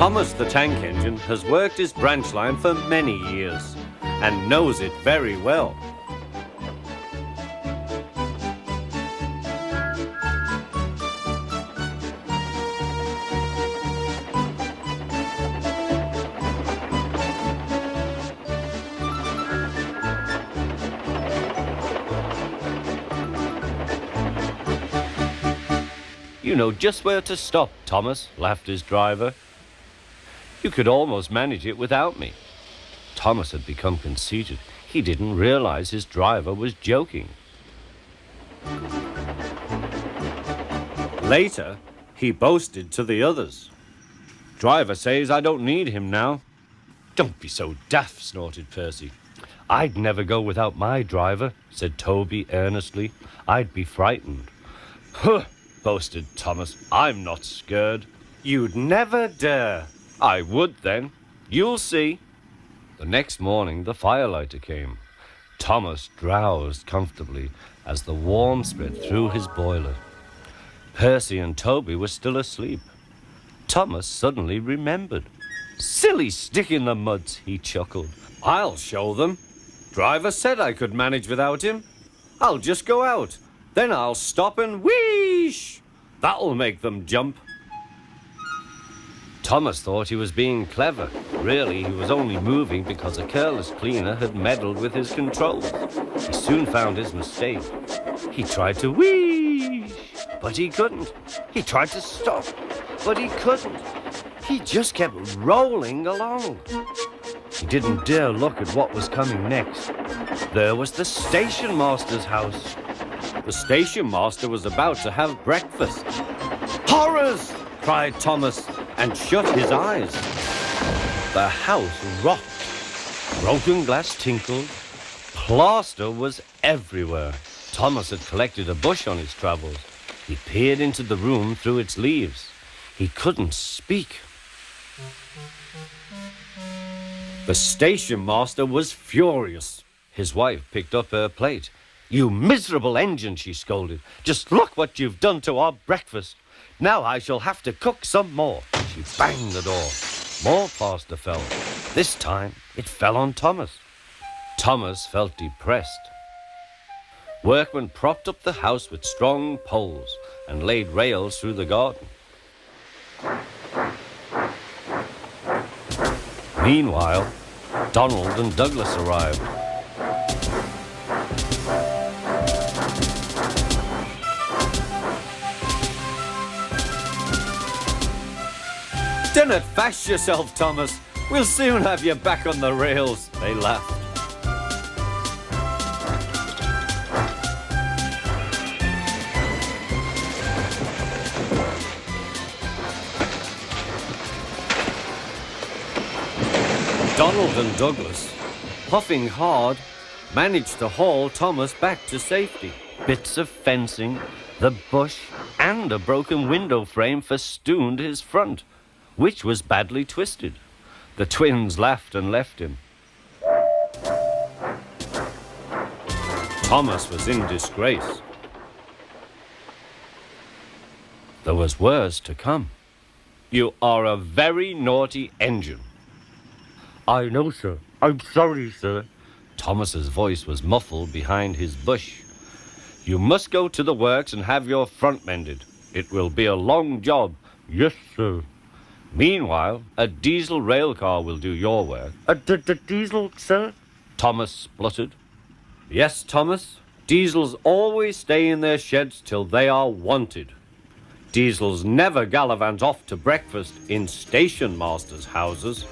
Thomas the Tank Engine has worked his branch line for many years and knows it very well. You know just where to stop, Thomas, laughed his driver. You could almost manage it without me. Thomas had become conceited. He didn't realize his driver was joking. Later, he boasted to the others. Driver says I don't need him now. Don't be so daft, snorted Percy. I'd never go without my driver, said Toby earnestly. I'd be frightened. Huh, boasted Thomas. I'm not scared. You'd never dare. I would then. You'll see. The next morning, the firelighter came. Thomas drowsed comfortably as the warmth spread through his boiler. Percy and Toby were still asleep. Thomas suddenly remembered. Silly stick in the mud, he chuckled. I'll show them. Driver said I could manage without him. I'll just go out. Then I'll stop and wheesh. That'll make them jump. Thomas thought he was being clever. Really, he was only moving because a careless cleaner had meddled with his controls. He soon found his mistake. He tried to wheesh, but he couldn't. He tried to stop, but he couldn't. He just kept rolling along. He didn't dare look at what was coming next. There was the station master's house. The station master was about to have breakfast. Horrors! Cried Thomas, and shut his eyes. The house rocked. Broken glass tinkled. Plaster was everywhere. Thomas had collected a bush on his travels. He peered into the room through its leaves. He couldn't speak. The station master was furious. His wife picked up her plate. You miserable engine, she scolded. Just look what you've done to our breakfast. Now I shall have to cook some more. She banged the door. More plaster fell. This time it fell on Thomas. Thomas felt depressed. Workmen propped up the house with strong poles and laid rails through the garden. Meanwhile, Donald and Douglas arrived. Don't fash yourself, Thomas. We'll soon have you back on the rails, they laughed. Donald and Douglas, puffing hard, managed to haul Thomas back to safety. Bits of fencing, the bush, and a broken window frame festooned his front, which was badly twisted. The twins laughed and left him. Thomas was in disgrace. There was worse to come. You are a very naughty engine. I know, sir. I'm sorry, sir. Thomas's voice was muffled behind his bush. You must go to the works and have your front mended. It will be a long job. Yes, sir. Meanwhile, a diesel rail car will do your work. The diesel, sir? Thomas spluttered. Yes, Thomas. Diesels always stay in their sheds till they are wanted. Diesels never gallivant off to breakfast in station masters' houses.